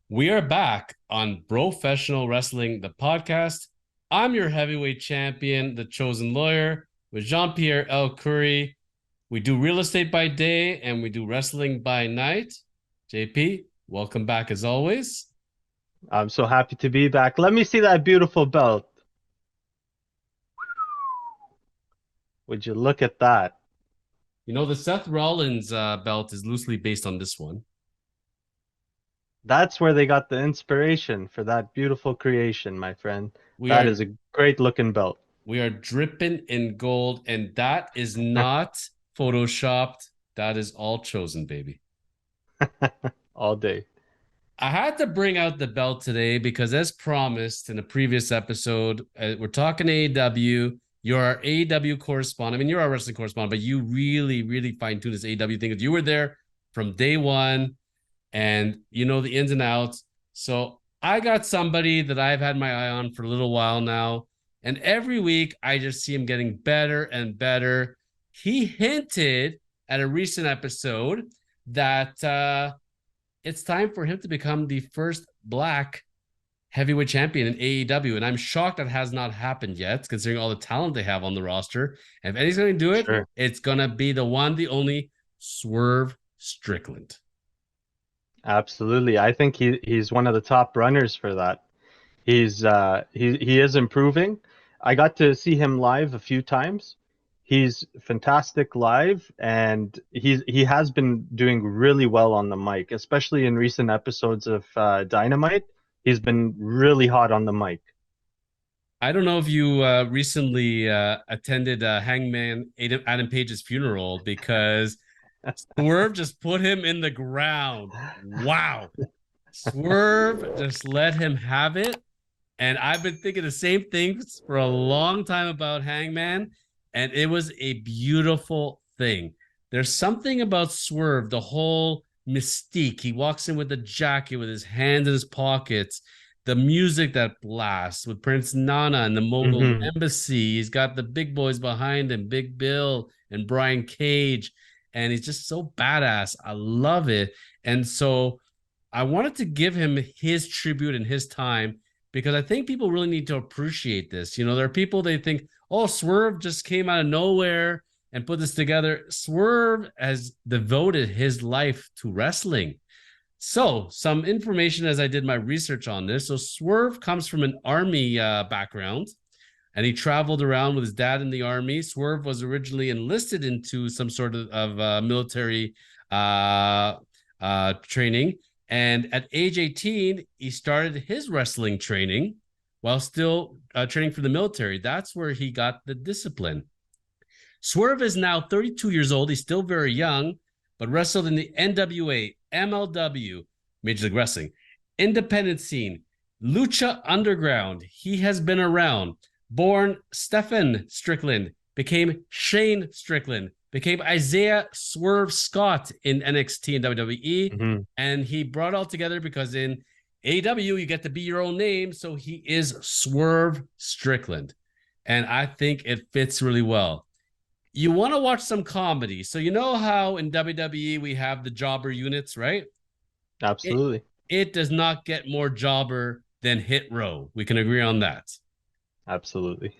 We are back on Professional Wrestling, the podcast. I'm your heavyweight champion, the chosen lawyer, with Jean Pierre L. Curry. We do real estate by day and we do wrestling by night. JP, welcome back as always. I'm so happy to be back. Let me see that beautiful belt. Would you look at that? You know, the Seth Rollins belt is loosely based on this one. That's where they got the inspiration for that beautiful creation, my friend. We That are is a great looking belt. we are dripping in gold, and that is not photoshopped. That is all chosen, baby. All day. I had to bring out the belt today because, as promised in a previous episode, we're talking AEW. You're our AEW correspondent. I mean, you're our wrestling correspondent, but you really, really fine tune this AEW thing. You were there from day one and you know the ins and outs. So I got somebody that I've had my eye on for a little while now. And every week I just see him getting better and better. He hinted at a recent episode that it's time for him to become the first black heavyweight champion in AEW. And I'm shocked that has not happened yet, considering all the talent they have on the roster. And if anybody's going to do it, Sure. it's going to be the one, the only Swerve Strickland. Absolutely. I think he's one of the top runners for that. He is improving. I got to see him live a few times. He's fantastic live, and he has been doing really well on the mic, especially in recent episodes of Dynamite. He's been really hot on the mic. I don't know if you recently attended Hangman Adam Page's funeral because Swerve just put him in the ground. Wow. Swerve just let him have it. And I've been thinking the same things for a long time about Hangman, and it was a beautiful thing. There's something about Swerve, the whole mystique. He walks in with a jacket with his hands in his pockets, the music that blasts with Prince Nana and the Mogul Hmm. Embassy. He's got the big boys behind him, Big Bill and Brian Cage, and he's just so badass. I love it. And so I wanted to give him his tribute and his time because I think people really need to appreciate this. You know, there are people they think, oh, Swerve just came out of nowhere and put this together. Swerve has devoted his life to wrestling. So, some information as I did my research on this. So, Swerve comes from an army background and he traveled around with his dad in the army. Swerve was originally enlisted into some sort of military training. And at age 18, he started his wrestling training while still training for the military. That's where he got the discipline. Swerve is now 32 years old. He's still very young, but wrestled in the NWA, MLW, Major League Wrestling, independent scene, Lucha Underground. He has been around. Born Stephen Strickland, became Shane Strickland, became Isaiah Swerve Scott in NXT and WWE. Hmm. And he brought it all together because in AEW, you get to be your own name. So he is Swerve Strickland. And I think it fits really well. You want to watch some comedy. So you know how in WWE we have the jobber units, right? It Absolutely. it does not get more jobber than Hit Row. We can agree on that. Absolutely.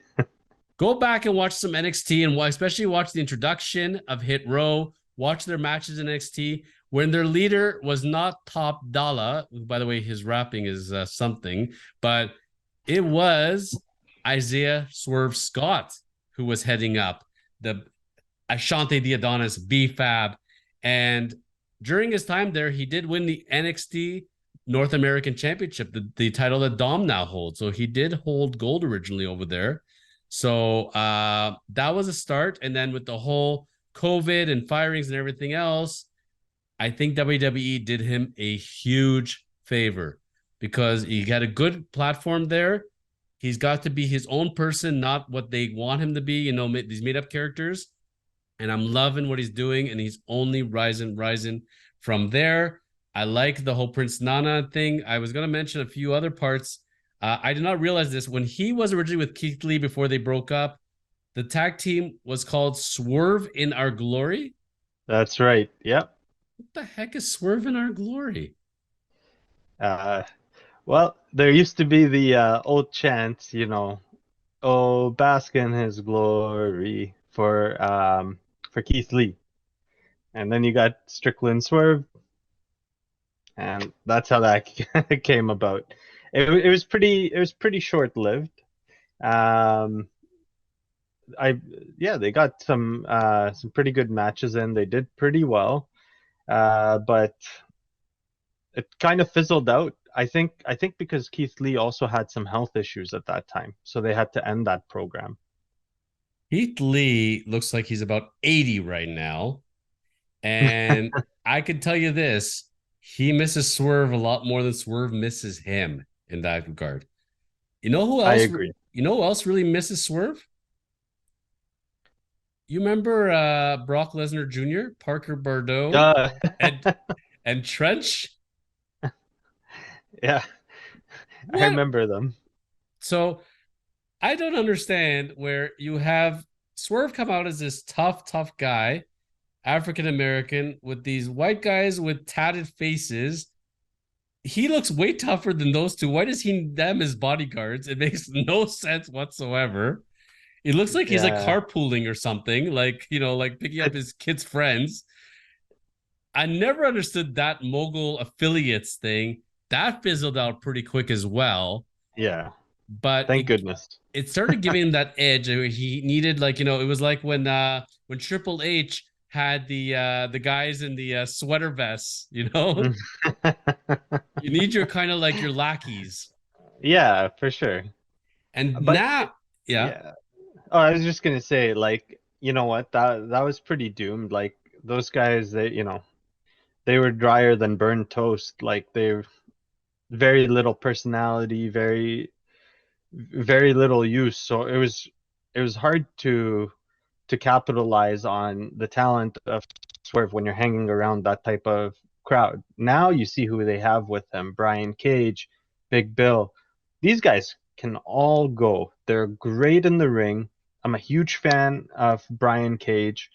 Go back and watch some NXT and especially watch the introduction of Hit Row. Watch their matches in NXT when their leader was not Top Dollar. By the way, his rapping is something, but it was Isaiah Swerve Scott who was heading up the Ashante the Adonis B-Fab. And during his time there, he did win the NXT North American Championship, the title that Dom now holds. So he did hold gold originally over there. So that was a start. And then with the whole COVID and firings and everything else, I think WWE did him a huge favor because he got a good platform there. He's got to be his own person, not what they want him to be, you know, these made up characters. And I'm loving what he's doing, and he's only rising from there. I like the whole Prince Nana thing. I was going to mention a few other parts. I did not realize this. When he was originally with Keith Lee before they broke up, the tag team was called Swerve in Our Glory. That's right. Yep. What the heck is Swerve in Our Glory? Uh, well, there used to be the old chants, "Oh, bask in his glory" for Keith Lee, and then you got Strickland Swerve, and that's how that came about. It was pretty short lived. Um, I Yeah, they got some pretty good matches in. They did pretty well, but it kind of fizzled out. I think because Keith Lee also had some health issues at that time, so they had to end that program. Heath Lee looks like he's about 80 right now. And I can tell you this, he misses Swerve a lot more than Swerve misses him in that regard. You know who I else? agree. You know who else really misses Swerve? You remember Brock Lesnar Jr., Parker Bordeaux, Uh, and and Trench? yeah, I What? remember them. So I don't understand where you have Swerve come out as this tough guy, African American, with these white guys with tatted faces. He looks way tougher than those two. Why does he need them as bodyguards? It makes no sense whatsoever. It looks like he's like Yeah, carpooling or something, like like picking up it, his kids' friends. I never understood that Mogul affiliates thing. That fizzled out pretty quick as well. yeah. But Thank goodness. it started giving him that edge. He needed it was like when Triple H had the guys in the sweater vests, you need your kind of like your lackeys. Yeah, for sure. And But now, yeah. yeah. Oh, I was just gonna say, like, you know what? That was pretty doomed. Like those guys, they were drier than burned toast. Like they very little personality, very little use. So it was hard to capitalize on the talent of Swerve when you're hanging around that type of crowd. Now you see who they have with them: Brian Cage, Big Bill. These guys can all go. They're great in the ring. I'm a huge fan of Brian Cage.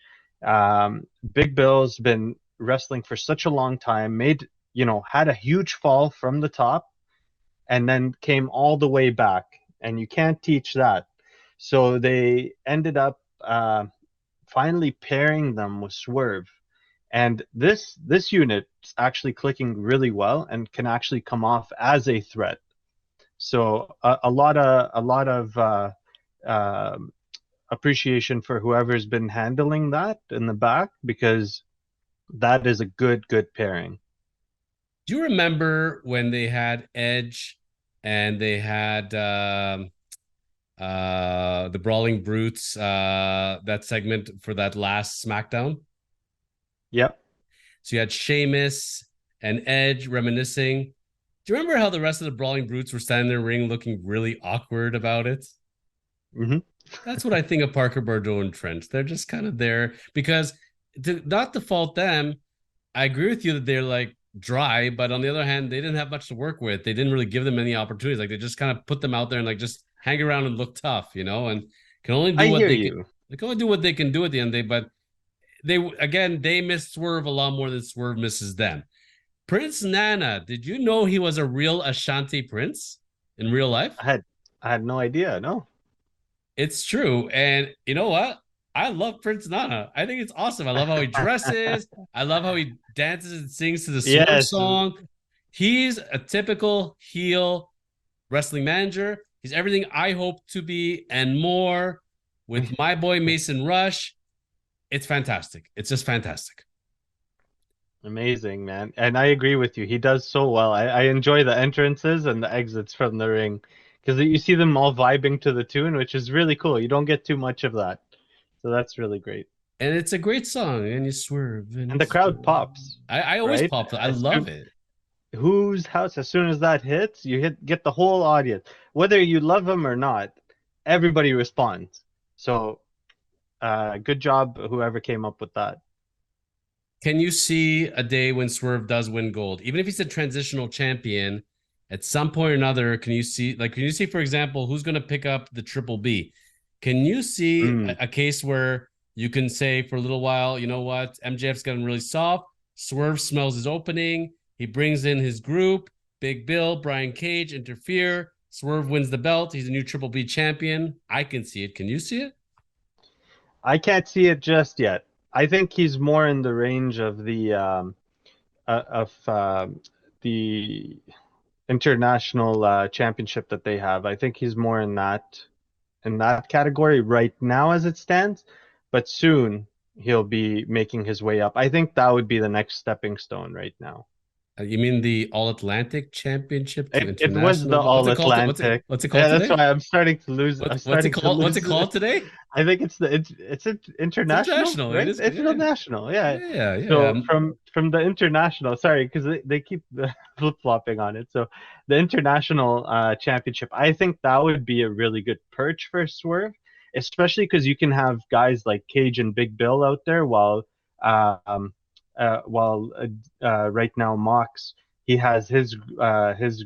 Big Bill's been wrestling for such a long time, had a huge fall from the top and then came all the way back. And you can't teach that. So they ended up finally pairing them with Swerve. And this unit's actually clicking really well and can actually come off as a threat. So a lot of uh, appreciation for whoever's been handling that in the back, because that is a good pairing. Do you remember when they had Edge and they had the Brawling Brutes, that segment for that last SmackDown? Yep. So you had Sheamus and Edge reminiscing. Do you remember how the rest of the Brawling Brutes were standing in the ring looking really awkward about it? Hmm. That's what I think of Parker Bordeaux and Trent. They're just kind of there because, not to fault them, I agree with you that they're like dry, but on the other hand, they didn't have much to work with. They didn't really give them any opportunities. Like they just kind of put them out there and like just hang around and look tough, and can only do I what hear they can. you. They can only do what they can do at the end of the day. But they miss Swerve a lot more than Swerve misses them. Prince Nana, did you know he was a real Ashanti prince in real life? I had I had no idea. No. It's true. And you know what? I love Prince Nana. I think it's awesome. I love how he dresses. I love how he dances and sings to the Swerve Yes. song. He's a typical heel wrestling manager. He's everything I hope to be and more with my boy Mason Rush. It's fantastic. It's just fantastic. Amazing, man. And I agree with you. He does so well. I enjoy the entrances and the exits from the ring because you see them all vibing to the tune, which is really cool. You don't get too much of that. So that's really great. And it's a great song. And you swerve and And you the crowd swerve. pops, I always right? pop. I As love soon, it. whose house, as soon as that hits, get the whole audience. Whether you love them or not, everybody responds. So good job, whoever came up with that. Can you see a day when Swerve does win gold? Even if he's a transitional champion, at some point or another, can you see, for example, who's going to pick up the Triple B? Can you see Mm. a case where you can say for a little while, you know what, MJF's gotten really soft. Swerve smells his opening. He brings in his group. Big Bill, Brian Cage interfere. Swerve wins the belt. He's a new Triple B champion. I can see it. Can you see it? I can't see it just yet. I think he's more in the range of the international championship that they have. I think he's more in that category right now as it stands, but soon he'll be making his way up. I think that would be the next stepping stone right now. You mean the All Atlantic Championship to It was the international? What's All it called? What's it? Atlantic. What's it called Yeah, that's today? why I'm starting to lose. I'm What's it starting to called? What's it lose. called today? I think it's It's international, international. It right? is. It's Yeah, international, yeah. yeah, yeah. So from the international, sorry, because they keep flip flopping on it. So the international championship, I think that would be a really good perch for Swerve, especially because you can have guys like Cage and Big Bill out there um right now Mox he has his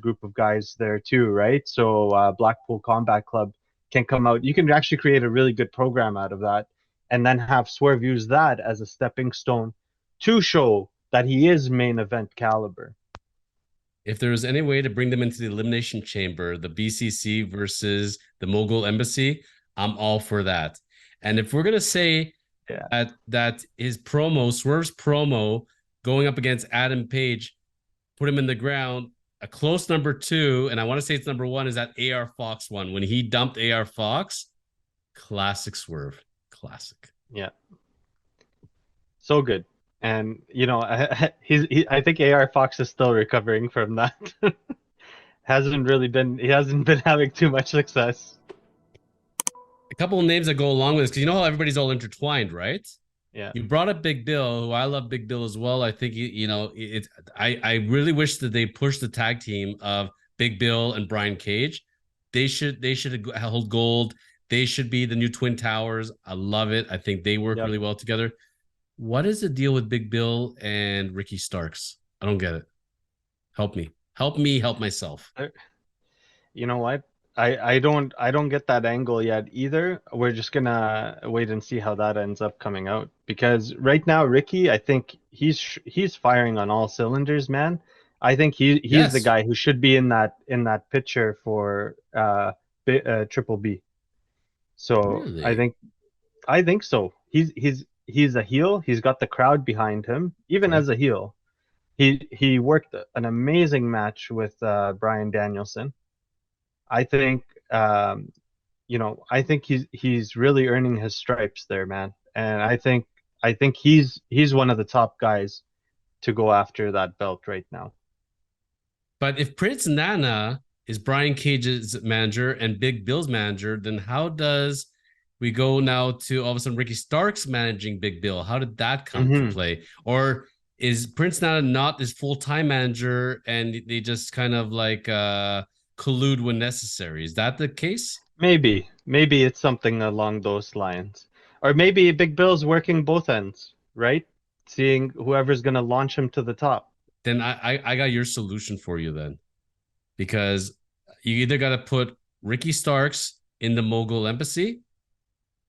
group of guys there too, right? So Blackpool Combat Club can come out. You can actually create a really good program out of that, and then have Swerve use that as a stepping stone to show that he is main event caliber. If there was any way to bring them into the elimination chamber, the BCC versus the Mogul Embassy, I'm all for that. And if we're gonna say Yeah. that his promo, Swerve's promo, going up against Adam Page, put him in the ground. A close number two, and I want to say it's number one, is that AR Fox one. When he dumped AR Fox, classic Swerve. Classic. Yeah. So good. And I think AR Fox is still recovering from that. He hasn't been having too much success. A couple of names that go along with this, because you know how everybody's all intertwined, right? Yeah. You brought up Big Bill, who I love Big Bill as well. I think I really wish that they pushed the tag team of Big Bill and Brian Cage. They should hold gold. They should be the new Twin Towers. I love it. I think they work Yep. really well together. What is the deal with Big Bill and Ricky Starks? I don't get it. Help me. Help me help myself. You know what? I don't get that angle yet either. We're just gonna wait and see how that ends up coming out, because right now Ricky, I think he's firing on all cylinders, man. I think he's the Yes. guy who should be in that picture for Triple B. So Really? I think so. He's a heel. He's got the crowd behind him, even Okay. as a heel. He worked an amazing match with Brian Danielson. I think I think he's really earning his stripes there, man. And I think he's one of the top guys to go after that belt right now. But if Prince Nana is Brian Cage's manager and Big Bill's manager, then how does we go now to all of a sudden Ricky Starks managing Big Bill? How did that come to Hmm. play? Or is Prince Nana not his full-time manager and they just kind of like collude when necessary? Is that the case? Maybe it's something along those lines, or maybe Big Bill's working both ends, right? Seeing whoever's gonna launch him to the top. Then I got your solution for you then. Because you either got to put Ricky Starks in the Mogul Embassy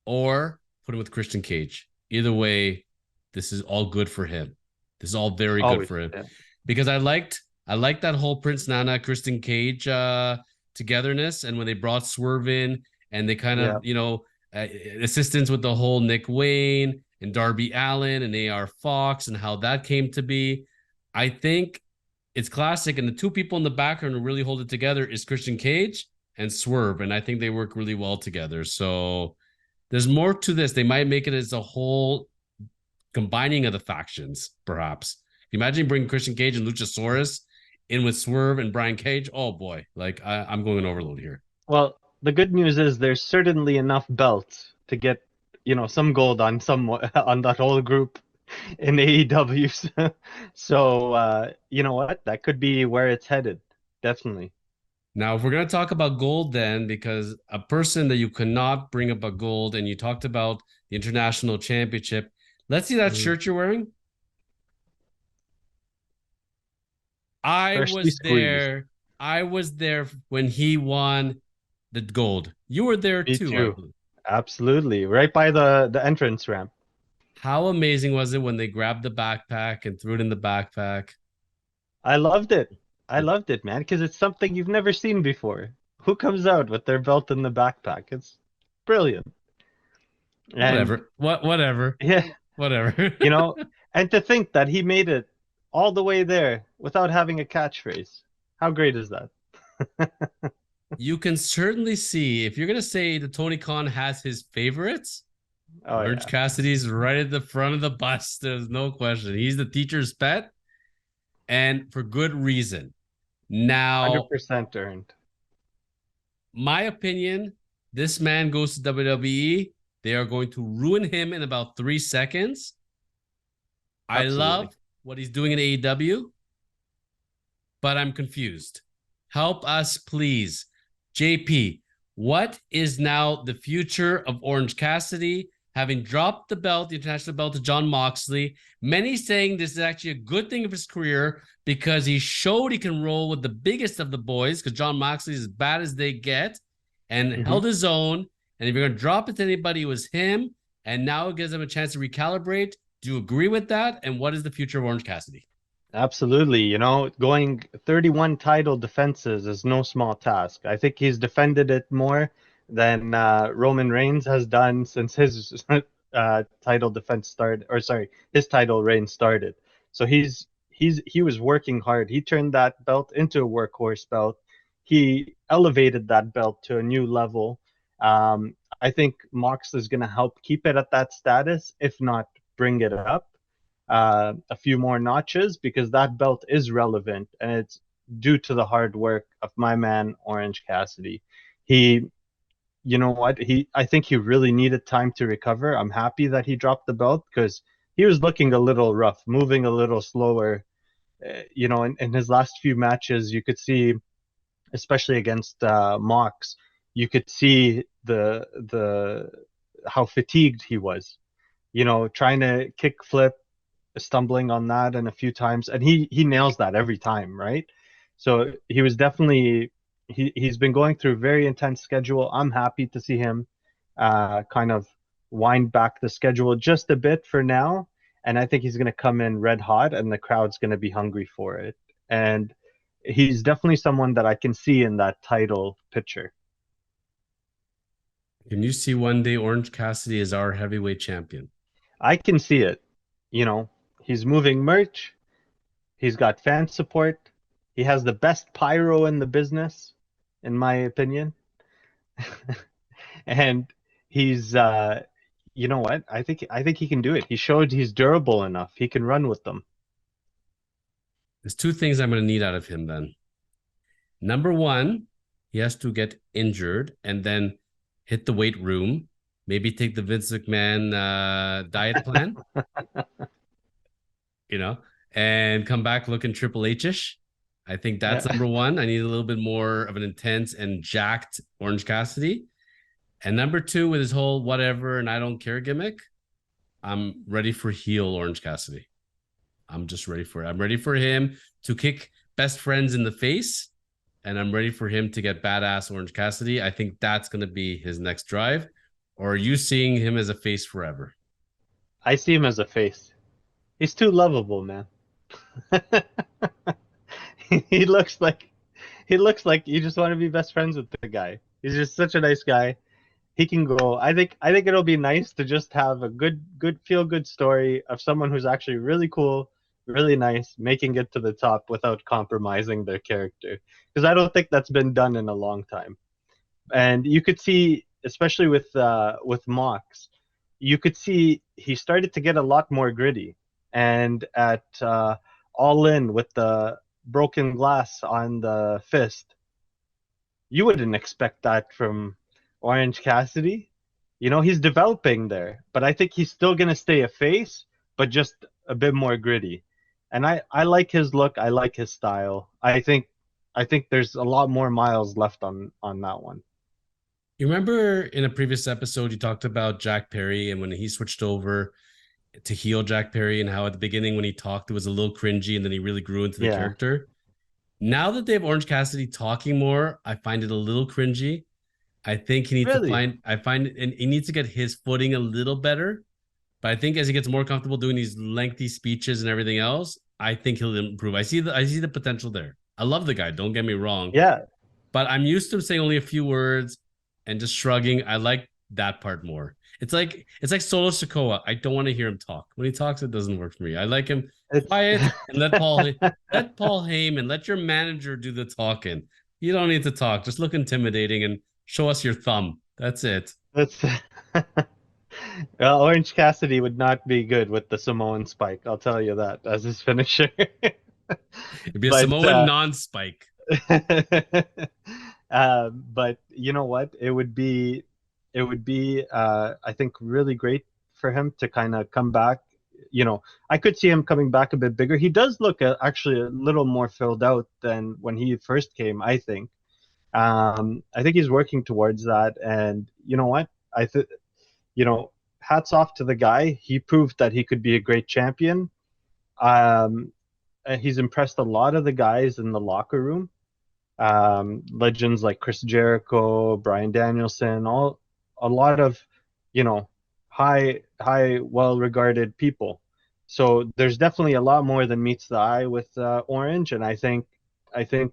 or put him with Christian Cage. Either way, this is all good for him. This is all very good Always. for him Yeah. because I liked that whole Prince Nana Christian Cage togetherness, and when they brought Swerve in and they kind Yeah. of assistance with the whole Nick Wayne and Darby Allen and AR Fox and how that came to be. I think it's classic, and the two people in the background who really hold it together is Christian Cage and Swerve, and I think they work really well together. So there's more to this. They might make it as a whole combining of the factions, perhaps. Imagine bringing Christian Cage and Luchasaurus in with Swerve and Brian Cage. Oh boy, like I'm going an overload here. Well, the good news is there's certainly enough belts to get, some gold on some on that whole group in AEW. So, you know what? That could be where it's headed. Definitely. Now, if we're going to talk about gold, then, because a person that you cannot bring up a gold, and you talked about the international championship, let's see that Mhm. shirt you're wearing. I Freshly was squeezed. there. I was there when he won the gold. You were there Me too, I too. believe. Absolutely. Right by the entrance ramp. How amazing was it when they grabbed the backpack and threw it in the backpack? I loved it. I loved it, man, because it's something you've never seen before. Who comes out with their belt in the backpack? It's brilliant. And Whatever. Whatever. yeah, Whatever. you know, and to think that he made it all the way there without having a catchphrase. How great is that? You can certainly see if you're gonna say that Tony Khan has his favorites. Oh Orange yeah, Cassidy's right at the front of the bus. There's no question. He's the teacher's pet, and for good reason. Now, 100% earned. my opinion, this man goes to WWE. They are going to ruin him in about 3 seconds. I Absolutely. love what he's doing in AEW, but I'm confused. Help us, please. JP, what is now the future of Orange Cassidy? Having dropped the belt, the international belt to John Moxley, many saying this is actually a good thing of his career because he showed he can roll with the biggest of the boys because John Moxley is as bad as they get and Hmm. held his own. And if you're going to drop it to anybody, it was him. And now it gives him a chance to recalibrate. Do you agree with that? And what is the future of Orange Cassidy? Absolutely. Going 31 title defenses is no small task. I think he's defended it more than Roman Reigns has done since his title defense started, or sorry, his title reign started. So he was working hard. He turned that belt into a workhorse belt. He elevated that belt to a new level. I think Mox is going to help keep it at that status, if not bring it up a few more notches because that belt is relevant and it's due to the hard work of my man Orange Cassidy. He, you know what? I think he really needed time to recover. I'm happy that he dropped the belt because he was looking a little rough, moving a little slower. In his last few matches, you could see, especially against Mox, you could see the how fatigued he was. Trying to kick flip, stumbling on that and a few times, and he nails that every time, right? So he was definitely he's been going through a very intense schedule. I'm happy to see him kind of wind back the schedule just a bit for now, and I think he's going to come in red hot, and the crowd's going to be hungry for it. And he's definitely someone that I can see in that title picture. Can you see one day Orange Cassidy as our heavyweight champion? I can see it. He's moving merch. He's got fan support. He has the best pyro in the business, in my opinion. And he's you know what? I think he can do it. He showed he's durable enough. He can run with them. There's two things I'm going to need out of him then. Number one, he has to get injured and then hit the weight room, maybe take the Vince McMahon diet plan, you know, and come back looking Triple H-ish. I think that's Yeah. number one. I need a little bit more of an intense and jacked Orange Cassidy. And number two, with his whole whatever and I don't care gimmick, I'm ready for heel Orange Cassidy. I'm just ready for it. I'm ready for him to kick best friends in the face, and I'm ready for him to get badass Orange Cassidy. I think that's going to be his next drive. Or are you seeing him as a face forever? I see him as a face. He's too lovable, man. he looks like he looks like you just want to be best friends with the guy. He's just such a nice guy. He can go. I think it'll be nice to just have a good feel good story of someone who's actually really cool, really nice, making it to the top without compromising their character. Because I don't think that's been done in a long time. And you could see, especially with Mox, you could see he started to get a lot more gritty. And at All In with the broken glass on the fist, you wouldn't expect that from Orange Cassidy. He's developing there, but I think he's still going to stay a face, but just a bit more gritty. And I like his look. I like his style. I think there's a lot more miles left on that one. You remember in a previous episode, you talked about Jack Perry and when he switched over to heel Jack Perry and how at the beginning when he talked, it was a little cringy and then he really grew into the Yeah. character. Now that they have Orange Cassidy talking more, I find it a little cringy. I think he needs to Really? I find it, and he needs to get his footing a little better. But I think as he gets more comfortable doing these lengthy speeches and everything else, I think he'll improve. I see the potential there. I love the guy. Don't get me wrong, Yeah, but I'm used to him saying only a few words and just shrugging. I like that part more. It's like Solo Sokoa. I don't want to hear him talk. When he talks, it doesn't work for me. I like him it's quiet and let Paul Heyman, let your manager do the talking. You don't need to talk. Just look intimidating and show us your thumb. That's it. that's well, Orange Cassidy would not be good with the Samoan spike. I'll tell you that as his finisher. It'd be a But Samoan non-spike. but you know what? It would be I think really great for him to kind of come back. I could see him coming back a bit bigger. He does look actually a little more filled out than when he first came, I think. I think he's working towards that, and you know what? I think you know, hats off to the guy. He proved that he could be a great champion. Um, and he's impressed a lot of the guys in the locker room. Legends like Chris Jericho, Brian Danielson, all a lot of, you know, high, well-regarded people. So there's definitely a lot more than meets the eye with Orange, and I think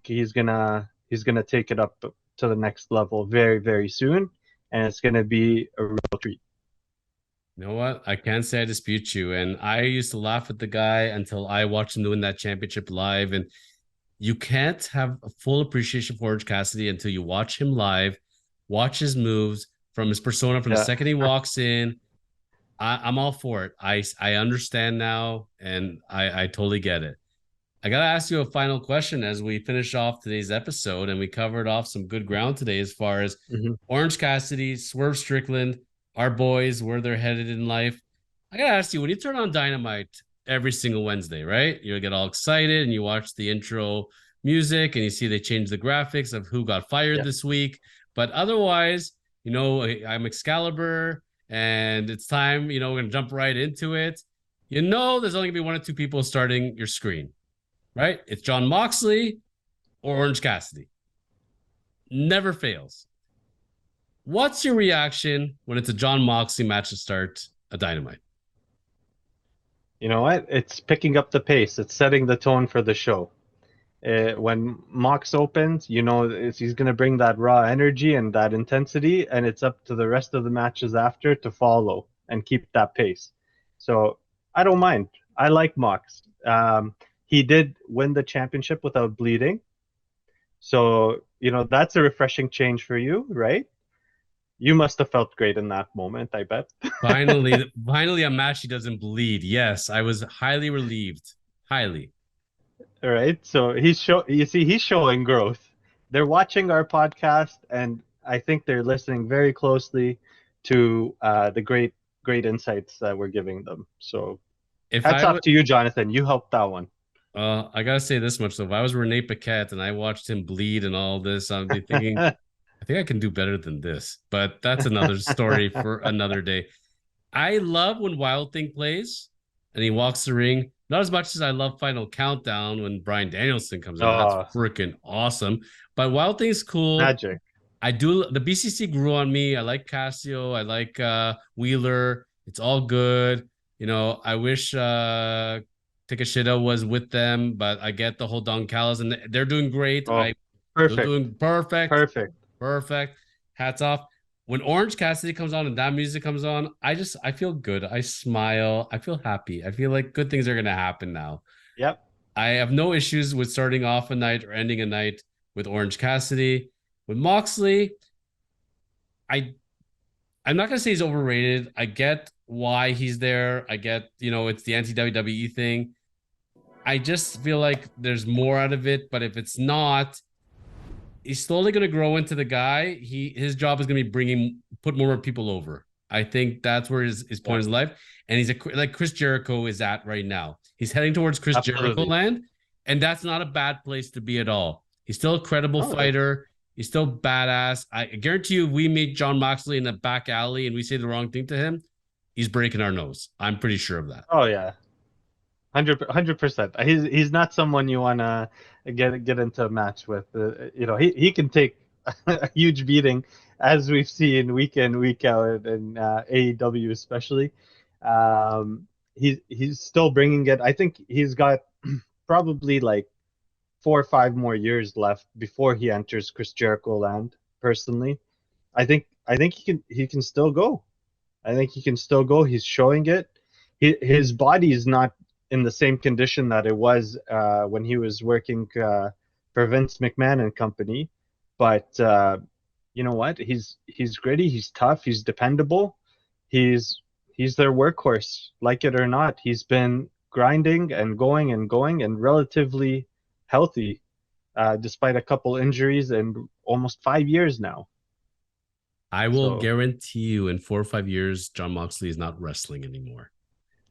he's gonna take it up to the next level very, very soon, and it's gonna be a real treat. You know what? I can't say I dispute you. And I used to laugh at the guy until I watched him doing that championship live. And you can't have a full appreciation for Orange Cassidy until you watch him live, watch his moves from his persona from the Yeah. second he walks in. I'm all for it. I understand now, and I totally get it. I gotta ask you a final question as we finish off today's episode, and we covered off some good ground today as far as Mhm. Orange Cassidy, Swerve Strickland, our boys, where they're headed in life. I gotta ask you, when you turn on Dynamite every single Wednesday, right? You get all excited and you watch the intro music and you see they change the graphics of who got fired Yeah. this week. But otherwise, I'm Excalibur and it's time, we're gonna jump right into it. There's only gonna be one or two people starting your screen, right? It's John Moxley or Orange Cassidy. Never fails. What's your reaction when it's a John Moxley match to start a Dynamite? You know what? It's picking up the pace. It's setting the tone for the show. When Mox opens, he's going to bring that raw energy and that intensity, and it's up to the rest of the matches after to follow and keep that pace. So I don't mind. I like Mox. He did win the championship without bleeding. So, that's a refreshing change for you, right? You must have felt great in that moment, I bet. Finally, a match he doesn't bleed. Yes, I was highly relieved. Highly. All right. So he's showing growth. They're watching our podcast, and I think they're listening very closely to the great insights that we're giving them. So If hats I off would, to you, Jonathan. You helped that one. I gotta say this much though. If I was Renee Paquette and I watched him bleed and all this, I'd be thinking, I think I can do better than this. But that's another story for another day. I love when Wild Thing plays and he walks the ring. Not as much as I love Final Countdown when Brian Danielson comes in. That's Oh, freaking awesome. But Wild Thing's cool. magic. I do. The BCC grew on me. I like Casio. I like Wheeler. It's all good. I wish Takashita was with them, but I get the whole Don Callis and they're doing great. Oh, They're perfect. doing perfect. Perfect. Perfect. Hats off. When Orange Cassidy comes on and that music comes on, I feel good. I smile. I feel happy. I feel like good things are gonna happen now. Yep. I have no issues with starting off a night or ending a night with Orange Cassidy. With Moxley, I I'm not gonna say he's overrated. I get why he's there. I get, it's the anti WWE thing. I just feel like there's more out of it, but if it's not, he's slowly going to grow into the guy. His job is going to be put more people over. I think that's where his point Yeah. is life. And he's like Chris Jericho is at right now. He's heading towards Chris Jericho Absolutely. land, and that's not a bad place to be at all. He's still a credible Oh, that's fighter. He's still badass. I guarantee you, if we meet John Moxley in a back alley and we say the wrong thing to him, he's breaking our nose. I'm pretty sure of that. oh yeah. 100%. He's not someone you want to get into a match with. He can take a huge beating, as we've seen week in week out in AEW especially. He's still bringing it. I think he's got probably like 4 or 5 more years left before he enters Chris Jericho land. Personally, I think he can still go. I think he can still go. He's showing it. His body is not in the same condition that it was when he was working for Vince McMahon and company. But you know what? He's gritty. He's tough. He's dependable. He's he's their workhorse, like it or not. He's been grinding and going and relatively healthy, despite a couple injuries and almost 5 years now. I will So, guarantee you in 4 or 5 years, John Moxley is not wrestling anymore.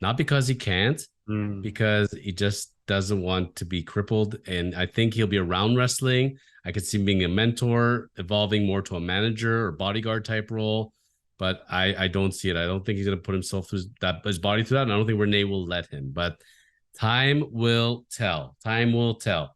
Not because he can't, mm, because he just doesn't want to be crippled. And I think he'll be around wrestling. I could see him being a mentor, evolving more to a manager or bodyguard type role. But I don't see it. I don't think he's going to put himself through that, his body through that. And I don't think Renee will let him. But time will tell. Time will tell.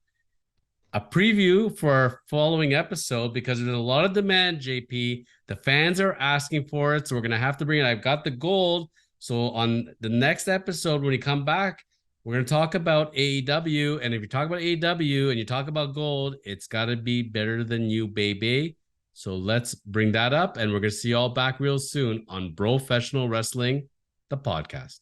A preview for our following episode, because there's a lot of demand, JP. The fans are asking for it, so we're gonna have to bring it. I've got the gold. So on the next episode, when we come back, we're gonna talk about AEW. And if you talk about AEW and you talk about gold, it's gotta be better than you, baby. So let's bring that up, and we're gonna see you all back real soon on Professional Wrestling, the podcast.